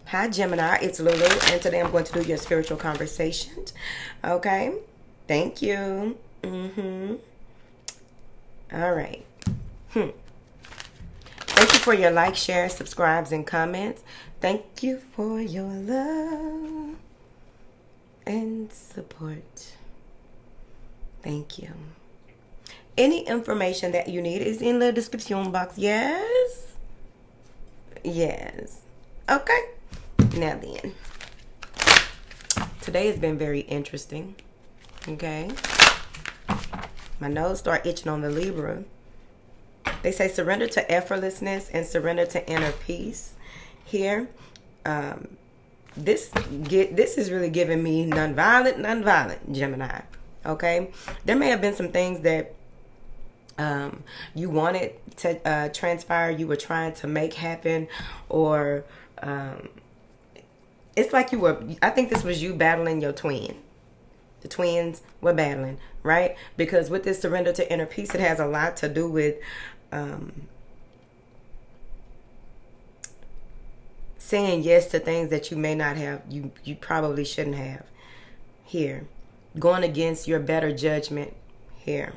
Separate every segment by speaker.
Speaker 1: Hi, Gemini. It's Lulu, and today I'm going to do your spiritual conversations. Okay? Thank you. All right. Thank you for your like, share, subscribes, and comments. Thank you for your love and support. Thank you. Any information that you need is in the description box. Yes? Yes. Okay. Now then. Today has been very interesting. Okay. My nose started itching on the Libra. They say surrender to effortlessness and surrender to inner peace. Here, this is really giving me nonviolent Gemini. Okay, there may have been some things that you wanted to transpire, you were trying to make happen, or it's like you were. I think this was you battling your twin. The twins were battling, right? Because with this surrender to inner peace, it has a lot to do with saying yes to things that you may not have, you probably shouldn't have. Here, going against your better judgment. Here,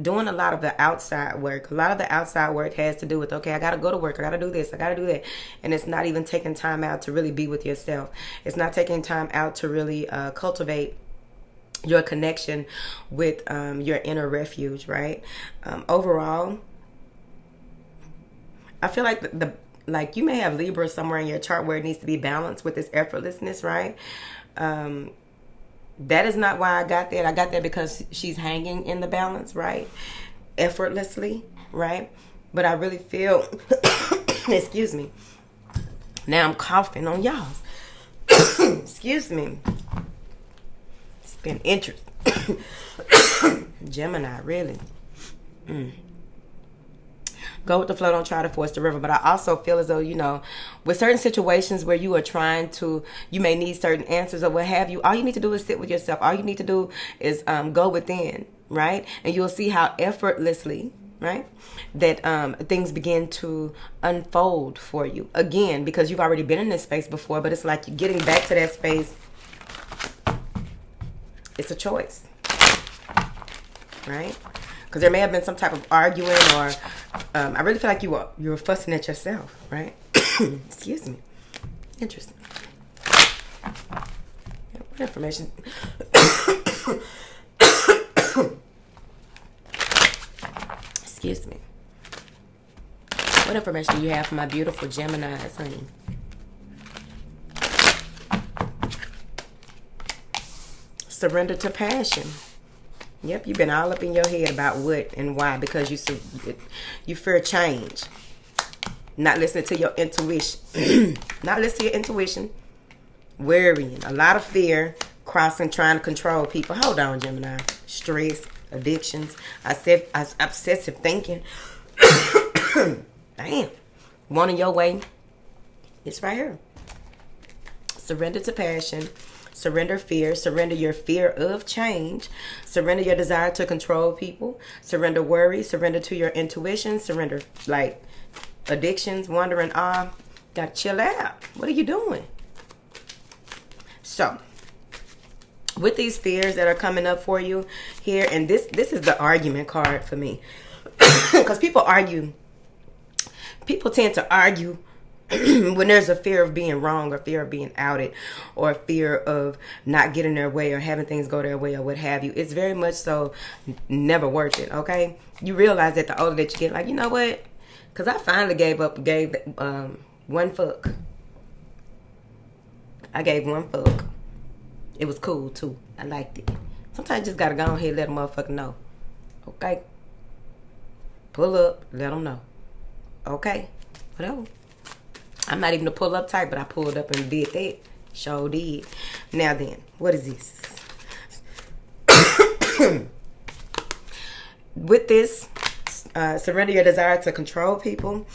Speaker 1: doing a lot of the outside work. A lot of the outside work has to do with, okay, I got to go to work. I got to do this. I got to do that. And it's not even taking time out to really be with yourself. It's not taking time out to really cultivate your connection with your inner refuge, right? Overall, I feel like like you may have Libra somewhere in your chart where it needs to be balanced with this effortlessness, right? That is not why I got that. I got that because she's hanging in the balance, right? Effortlessly, right? But I really feel, excuse me. Now I'm coughing on y'all. Excuse me. It's been interesting. Gemini, really. Go with the flow, don't try to force the river. But I also feel as though, with certain situations where you are trying to, you may need certain answers or what have you, all you need to do is sit with yourself. All you need to do is go within, right? And you'll see how effortlessly, right, that things begin to unfold for you. Again, because you've already been in this space before, but it's like you're getting back to that space. It's a choice, right? Because there may have been some type of arguing, or I really feel like you were fussing at yourself, right? Excuse me. Interesting. What information? Excuse me. What information do you have for my beautiful Geminis, honey? Surrender to passion. Yep, you've been all up in your head about what and why because you fear change. Not listening to your intuition. Not listening to your intuition. Worrying. A lot of fear. Crossing, trying to control people. Hold on, Gemini. Stress, addictions, obsessive thinking. Damn. Wanting your way. It's right here. Surrender to passion. Surrender fear. Surrender your fear of change. Surrender your desire to control people. Surrender worry. Surrender to your intuition. Surrender, like, addictions, wandering off. Gotta chill out. What are you doing? So, with these fears that are coming up for you here, and this is the argument card for me. Because people argue. People tend to argue when there's a fear of being wrong, or fear of being outed, or fear of not getting their way, or having things go their way, or what have you. It's very much so never worth it, okay? You realize that the older that you get, like, you know what? Because I finally gave one fuck. I gave one fuck. It was cool, too. I liked it. Sometimes you just got to go ahead and let a motherfucker know. Okay? Pull up. Let them know. Okay? Whatever. I'm not even a pull-up type, but I pulled up and did that. Sure did. Now then, what is this? With this, surrender your desire to control people.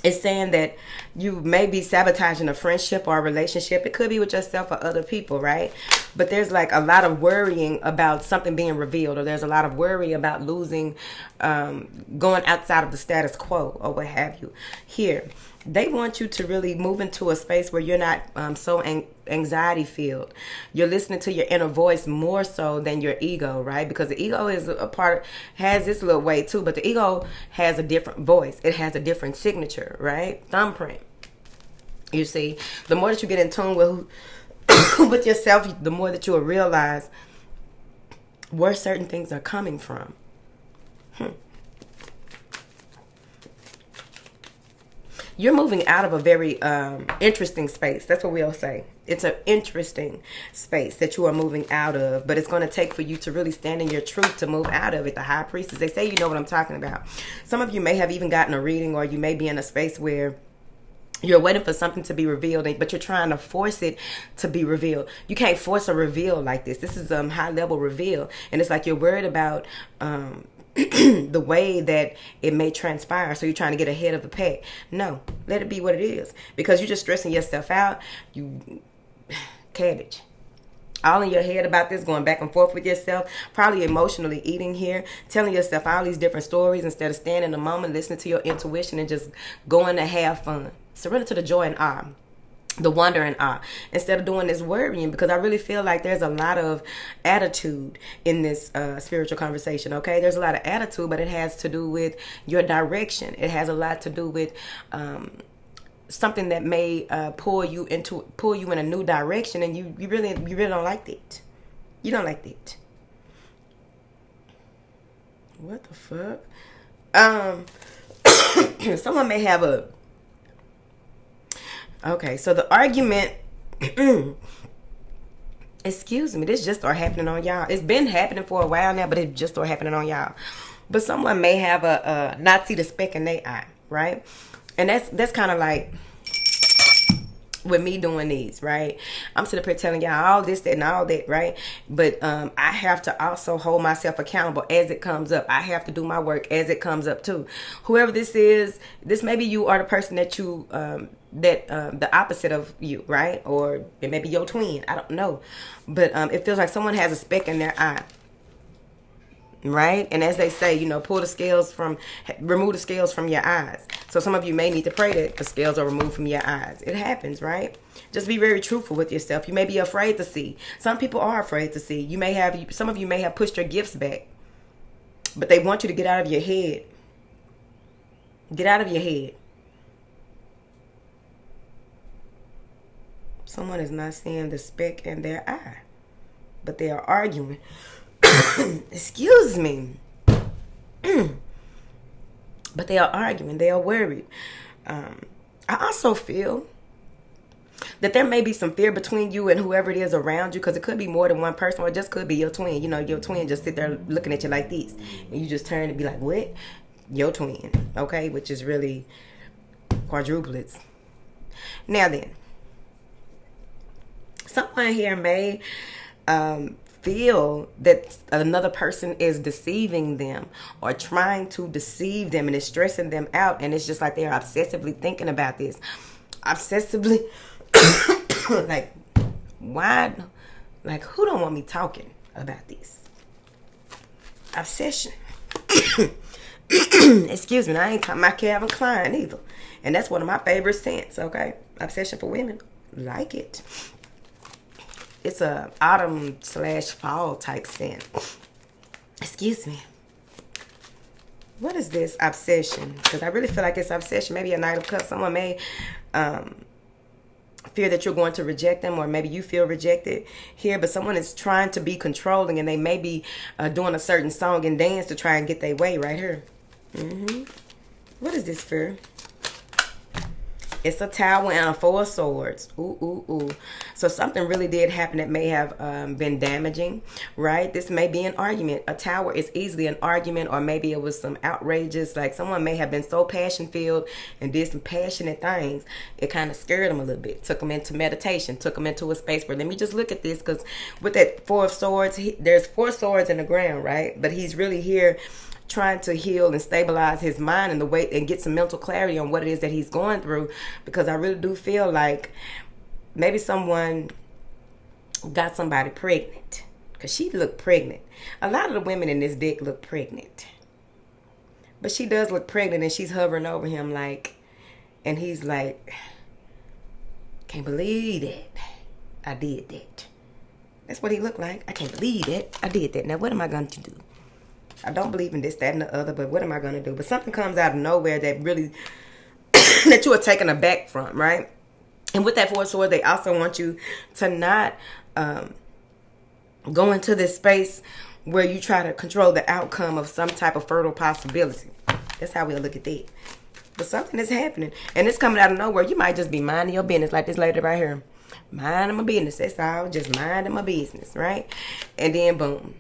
Speaker 1: It's saying that you may be sabotaging a friendship or a relationship. It could be with yourself or other people, right? But there's like a lot of worrying about something being revealed, or there's a lot of worry about losing, going outside of the status quo or what have you. Here, they want you to really move into a space where you're not so anxiety filled. You're listening to your inner voice more so than your ego, right? Because the ego is a part, has this little way too, but the ego has a different voice. It has a different signature, right? Thumbprint. You see, the more that you get in tune with with yourself, the more that you will realize where certain things are coming from. You're moving out of a very interesting space. That's what we'll say. It's an interesting space that you are moving out of, but it's going to take for you to really stand in your truth to move out of it. The high priestess, they say you know what I'm talking about. Some of you may have even gotten a reading, or you may be in a space where you're waiting for something to be revealed, but you're trying to force it to be revealed. You can't force a reveal like this. This is high level reveal, and it's like you're worried about the way that it may transpire, so you're trying to get ahead of the pack. No, let it be what it is, because you're just stressing yourself out. You cabbage all in your head about this, going back and forth with yourself, probably emotionally eating here, telling yourself all these different stories instead of standing in the moment, listening to your intuition and just going to have fun. Surrender to the joy and awe, the wonder and awe, instead of doing this worrying, because I really feel like there's a lot of attitude in this spiritual conversation. Okay, there's a lot of attitude, but it has to do with your direction. It has a lot to do with something that may pull you in a new direction, and you really don't like it. You don't like it. What the fuck? Someone may have a. Okay, so the argument, excuse me, this just started happening on y'all. It's been happening for a while now, but it just started happening on y'all. But someone may have a not see the speck in their eye, right? And that's kind of like with me doing these, right? I'm sitting up here telling y'all all this, that, and all that, right? But I have to also hold myself accountable as it comes up. I have to do my work as it comes up too. Whoever this is, this maybe you are the person that you the opposite of you, right? Or it may be your twin. I don't know, but it feels like someone has a speck in their eye. Right? And as they say, remove the scales from your eyes. So some of you may need to pray that the scales are removed from your eyes. It happens, right? Just be very truthful with yourself. You may be afraid to see. Some people are afraid to see. Some of you may have pushed your gifts back, but they want you to get out of your head. Get out of your head. Someone is not seeing the speck in their eye, but they are arguing. Excuse me. But they are arguing. They are worried. I also feel that there may be some fear between you and whoever it is around you, because it could be more than one person, or it just could be your twin. Your twin just sit there looking at you like this, and you just turn and be like, what? Your twin. Okay? Which is really quadruplets. Now then, someone here may feel that another person is deceiving them or trying to deceive them, and it's stressing them out, and it's just like they're obsessively thinking about this. Obsessively like, why? Like, who don't want me talking about this? Obsession. Excuse me, I ain't talking about Calvin Klein either. And that's one of my favorite scents, okay? Obsession for women. Like it. It's a autumn/fall type scent. Excuse me. What is this obsession? Because I really feel like it's obsession. Maybe a Knight of Cups. Someone may fear that you're going to reject them, or maybe you feel rejected here. But someone is trying to be controlling, and they may be doing a certain song and dance to try and get their way right here. What is this for? It's a tower and a 4 of swords. Ooh, ooh, ooh. So something really did happen that may have been damaging, right? This may be an argument. A tower is easily an argument, or maybe it was some outrageous, like someone may have been so passion-filled and did some passionate things. It kind of scared them a little bit. Took them into meditation. Took them into a space where, let me just look at this, because with that 4 of swords, there's 4 swords in the ground, right? But he's really here trying to heal and stabilize his mind and the way and get some mental clarity on what it is that he's going through, because I really do feel like maybe someone got somebody pregnant, because she looked pregnant. A lot of the women in this deck look pregnant, but she does look pregnant, and she's hovering over him like, and he's like, can't believe that I did that. That's what he looked like. I can't believe that I did that. Now what am I going to do? I don't believe in this, that, and the other, but what am I going to do? But something comes out of nowhere that really, that you are taken aback from, right? And with that Four of Swords, they also want you to not go into this space where you try to control the outcome of some type of fertile possibility. That's how we look at that. But something is happening, and it's coming out of nowhere. You might just be minding your business, like this lady right here. Minding my business. That's all. Just minding my business, right? And then boom.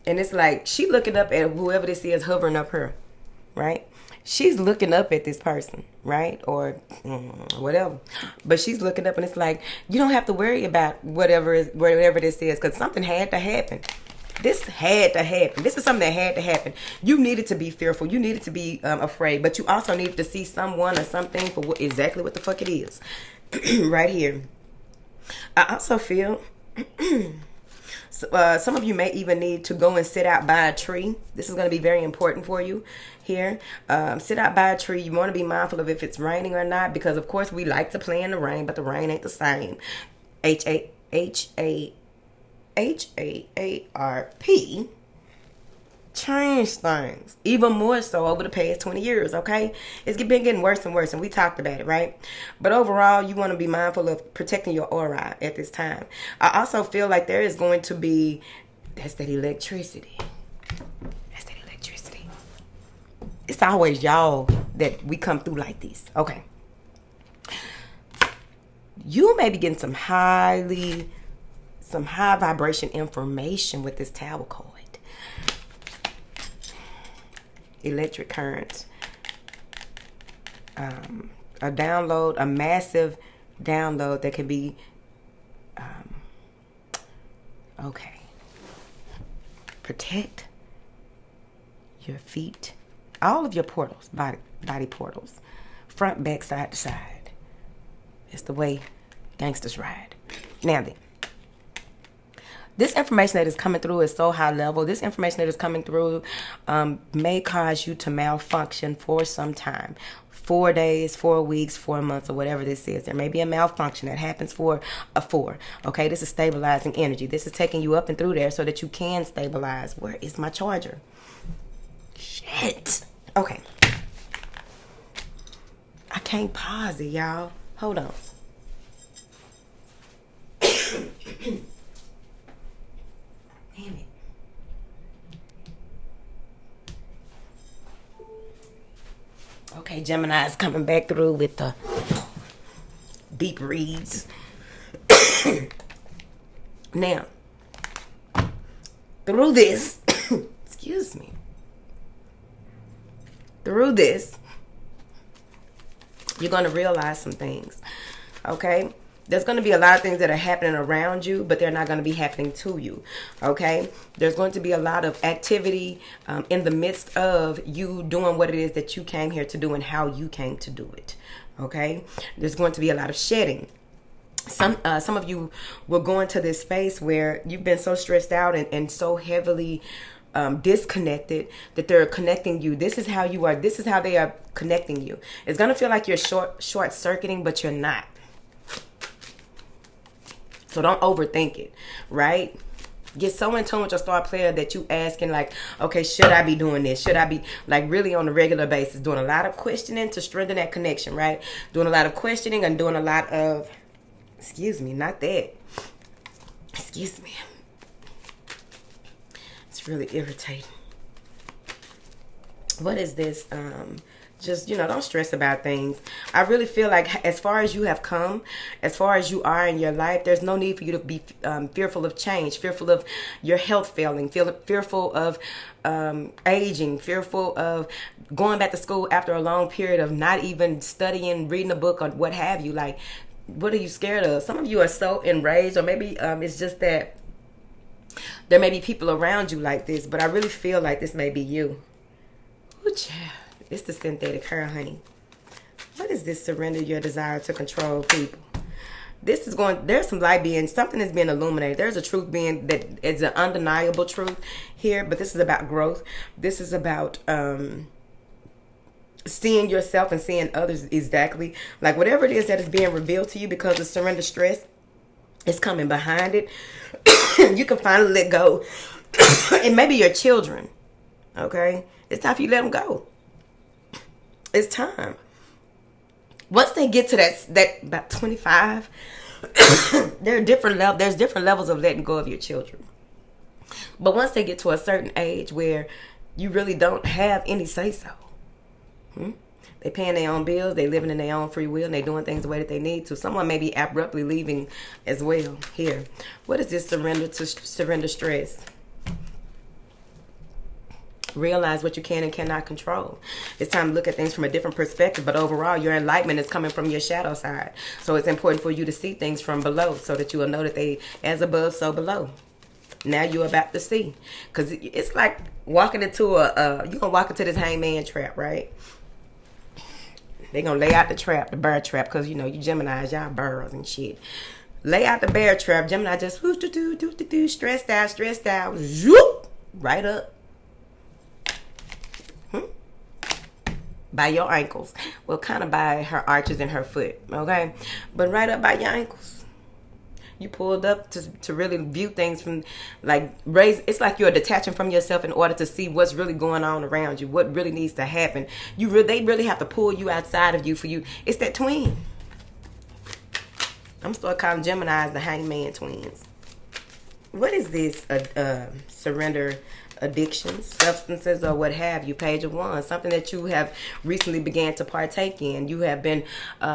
Speaker 1: And it's like she looking up at whoever this is hovering up her, right? She's looking up at this person, right? Or whatever. But she's looking up, and it's like, you don't have to worry about whatever this is, because something had to happen. This had to happen. This is something that had to happen. You needed to be fearful. You needed to be afraid. But you also needed to see someone or something for exactly what the fuck it is. Right here. I also feel some of you may even need to go and sit out by a tree. This is going to be very important for you here. Sit out by a tree. You want to be mindful of if it's raining or not, because of course we like to play in the rain, but the rain ain't the same. HAARP change things even more so over the past 20 years, okay? It's been getting worse and worse, and we talked about it, right? But overall, you want to be mindful of protecting your aura at this time. I also feel like there is going to be, that's that electricity. That's that electricity. It's always y'all that we come through like this, okay? You may be getting some high vibration information with this Tower card. Electric currents. A download, a massive download that can be, okay. Protect your feet. All of your portals, body portals. Front, back, side to side. It's the way gangsters ride. Now then. This information that is coming through is so high level. This information that is coming through may cause you to malfunction for some time. 4 days, 4 weeks, 4 months, or whatever this is. There may be a malfunction that happens for a 4. Okay, this is stabilizing energy. This is taking you up and through there so that you can stabilize. Where is my charger? Shit. Okay. I can't pause it, y'all. Hold on. Damn it. Okay, Gemini is coming back through with the deep reads. Now, through this, excuse me. Through this, you're going to realize some things. Okay? There's going to be a lot of things that are happening around you, but they're not going to be happening to you, okay? There's going to be a lot of activity in the midst of you doing what it is that you came here to do and how you came to do it, okay? There's going to be a lot of shedding. Some of you will go into this space where you've been so stressed out and so heavily disconnected that they're connecting you. This is how you are. This is how they are connecting you. It's going to feel like you're short-circuiting, but you're not. So don't overthink it, right? Get so in tune with your star player that you asking like, okay, should I be doing this? Should I be, like, really on a regular basis doing a lot of questioning to strengthen that connection, right? Doing a lot of questioning and doing a lot of, excuse me, not that. Excuse me. It's really irritating. What is this? Just, don't stress about things. I really feel like as far as you have come, as far as you are in your life, there's no need for you to be fearful of change, fearful of your health failing, fearful of aging, fearful of going back to school after a long period of not even studying, reading a book or what have you. Like, what are you scared of? Some of you are so enraged, or maybe it's just that There may be people around you like this, but I really feel like this may be you. Ooh, child. It's the synthetic hair, honey. What is this? Surrender your desire to control people. This is going, there's some light being, something is being illuminated. There's a truth being that is an undeniable truth here, but this is about growth. This is about seeing yourself and seeing others exactly. Like whatever it is that is being revealed to you because of surrender stress is coming behind it. You can finally let go. And maybe your children, okay? It's time for you to let them go. It's time. Once they get to that about 25, there's different levels of letting go of your children. But once they get to a certain age where you really don't have any say-so, they paying their own bills, they living in their own free will, and they doing things the way that they need to. Someone may be abruptly leaving as well here. What is this surrender stress? Realize what you can and cannot control. It's time to look at things from a different perspective, but overall your enlightenment is coming from your shadow side. So it's important for you to see things from below so that you will know that they as above so below. Now you're about to see, because it's like walking into you're gonna walk into this hangman trap, right? They're gonna lay out the trap, the bear trap, because you Geminis, y'all birds and shit. Lay out the bear trap. Gemini just stressed out, zoop, right up. By your ankles. Well, kind of by her arches and her foot, okay? But right up by your ankles. You pulled up to really view things from, like, it's like you're detaching from yourself in order to see what's really going on around you, what really needs to happen. They really have to pull you outside of you for you. It's that twin. I'm still calling Geminis the hangman twins. What is this? Surrender addictions, substances, or what have you. Page of Wands, something that you have recently began to partake in. You have been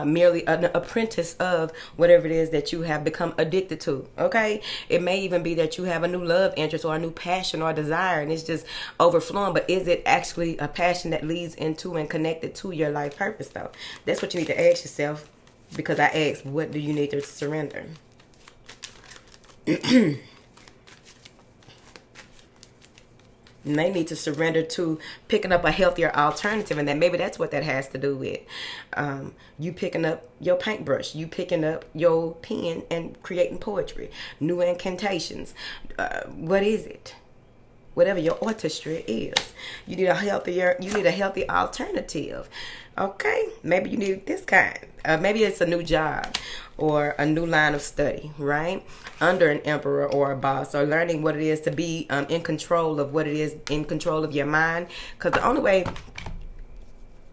Speaker 1: merely an apprentice of whatever it is that you have become addicted to, okay? It may even be that you have a new love interest or a new passion or desire, and it's just overflowing, but is it actually a passion that leads into and connected to your life purpose, though? That's what you need to ask yourself, because I asked, what do you need to surrender? You may need to surrender to picking up a healthier alternative, and maybe that's what that has to do with. You picking up your paintbrush, you picking up your pen and creating poetry, new incantations. What is it? Whatever your orchestra is, you need a healthy alternative. Okay, maybe you need this kind. Maybe it's a new job or a new line of study, right? Under an emperor or a boss, or learning what it is to be in control of what it is, in control of your mind. Because the only way,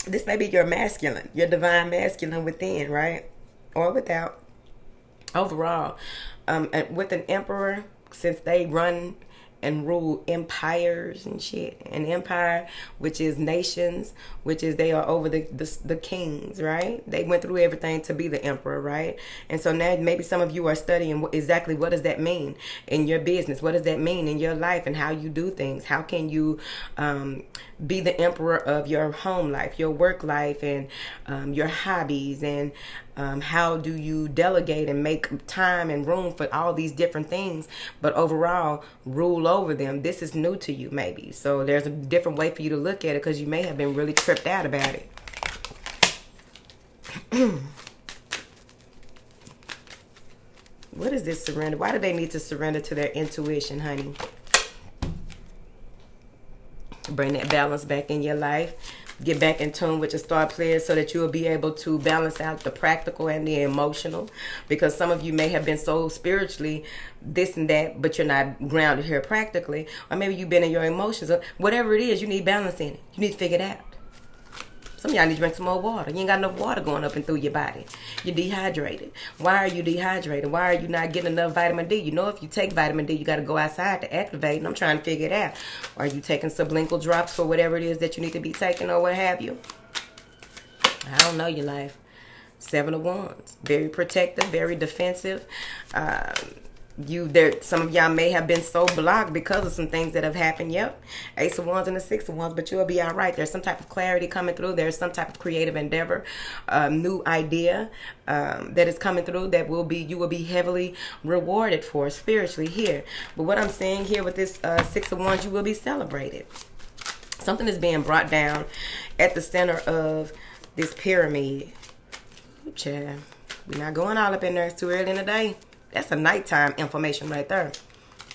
Speaker 1: this may be your masculine, your divine masculine within, right? Or without. Overall, with an emperor, since they run and rule empires and shit. An empire, which is nations, which is they are over the kings, right? They went through everything to be the emperor, right? And so now maybe some of you are studying exactly what does that mean in your business? What does that mean in your life and how you do things? How can you be the emperor of your home life, your work life, and your hobbies, and how do you delegate and make time and room for all these different things, but overall rule over them? This is new to you, maybe. So there's a different way for you to look at it, because you may have been really tripped out about it. What is this surrender? Why do they need to surrender to their intuition, honey? Bring that balance back in your life. Get back in tune with your star players so that you will be able to balance out the practical and the emotional. Because some of you may have been so spiritually this and that, but you're not grounded here practically. Or maybe you've been in your emotions. Or whatever it is, you need balance in it. You need to figure it out. Some of y'all need to drink some more water. You ain't got enough water going up and through your body. You're dehydrated. Why are you dehydrated? Why are you not getting enough vitamin D? You know, if you take vitamin D, you got to go outside to activate. And I'm trying to figure it out. Are you taking sublingual drops for whatever it is that you need to be taking, or what have you? I don't know your life. 7 of Wands. Very protective, very defensive. Some of y'all may have been so blocked because of some things that have happened. Yep, Ace of Wands and the Six of Wands, but you'll be all right. There's some type of clarity coming through. There's some type of creative endeavor, new idea that is coming through that you will be heavily rewarded for spiritually here. But what I'm saying here with this Six of Wands, you will be celebrated. Something is being brought down at the center of this pyramid. Ooh, child. We're not going all up in there. It's too early in the day. That's a nighttime information right there.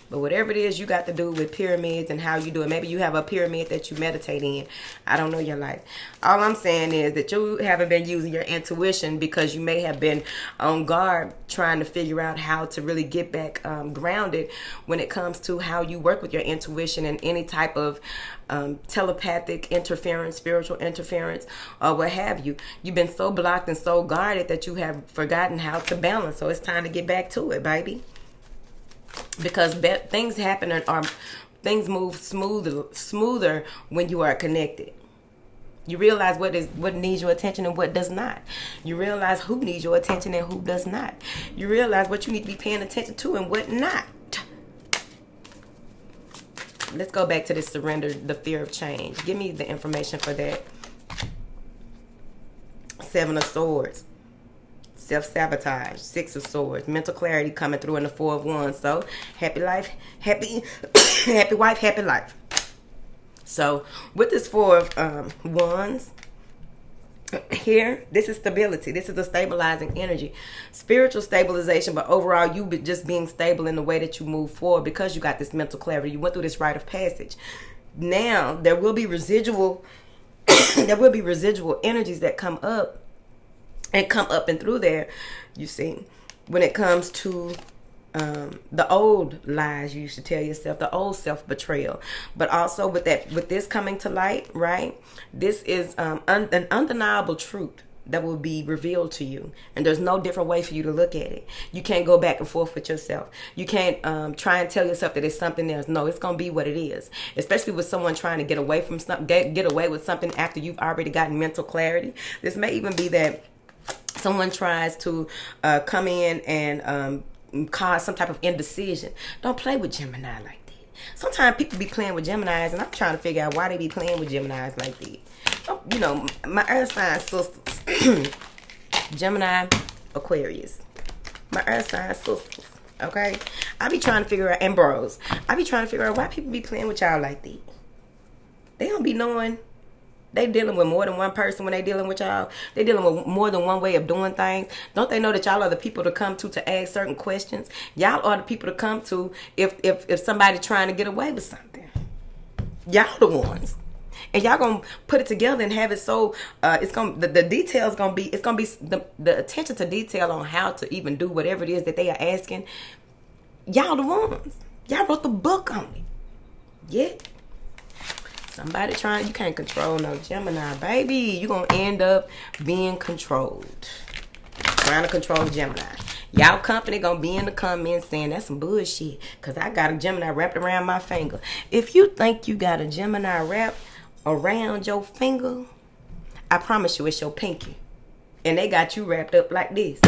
Speaker 1: But whatever it is you got to do with pyramids and how you do it. Maybe you have a pyramid that you meditate in. I don't know your life. All I'm saying is that you haven't been using your intuition because you may have been on guard trying to figure out how to really get back grounded when it comes to how you work with your intuition and any type of telepathic interference, spiritual interference, or what have you. You've been so blocked and so guarded that you have forgotten how to balance. So it's time to get back to it, baby. Because things happen or things move smoother when you are connected. You realize what needs your attention and what does not. You realize who needs your attention and who does not. You realize what you need to be paying attention to and what not. Let's go back to this surrender, the fear of change. Give me the information for that. Seven of Swords. Self-sabotage. Six of Swords. Mental clarity coming through in the Four of Wands. So, happy life, happy wife, happy life. So, with this Four of Wands, here, this is stability. This is the stabilizing energy. Spiritual stabilization, but overall, you just being stable in the way that you move forward because you got this mental clarity. You went through this rite of passage. Now, there will be residual energies that come up and through there, you see, when it comes to the old lies you used to tell yourself, the old self-betrayal. But also with this coming to light, right? This is an undeniable truth that will be revealed to you. And there's no different way for you to look at it. You can't go back and forth with yourself. You can't try and tell yourself that it's something else. No, it's going to be what it is. Especially with someone trying to get away from something, get away with something after you've already gotten mental clarity. This may even be that someone tries to come in and cause some type of indecision. Don't play with Gemini like that. Sometimes people be playing with Geminis, and I'm trying to figure out why they be playing with Geminis like that. Oh, you know, my earth sign sisters, Gemini, Aquarius. My earth sign sisters, okay? I be trying to figure out, and bros, I be trying to figure out why people be playing with y'all like that. They don't be knowing. They dealing with more than one person when they dealing with y'all. They dealing with more than one way of doing things. Don't they know that y'all are the people to come to ask certain questions? Y'all are the people to come to if somebody trying to get away with something. Y'all the ones. And y'all gonna put it together and have it so the details gonna be the attention to detail on how to even do whatever it is that they are asking. Y'all the ones. Y'all wrote the book on it. Yeah. Somebody you can't control no Gemini, baby. You're going to end up being controlled. Trying to control Gemini. Y'all company going to be in the comments saying that's some bullshit because I got a Gemini wrapped around my finger. If you think you got a Gemini wrapped around your finger, I promise you it's your pinky. And they got you wrapped up like this.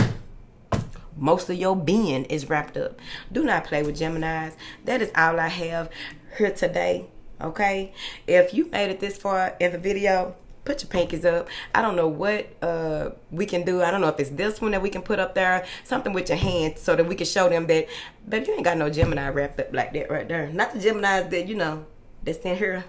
Speaker 1: Most of your being is wrapped up. Do not play with Geminis. That is all I have here today. Okay, if you made it this far in the video, put your pinkies up. I don't know what we can do. I don't know if it's this one that we can put up there, something with your hands so that we can show them that, baby, you ain't got no Gemini wrapped up like that right there. Not the Geminis that, you know, that's in here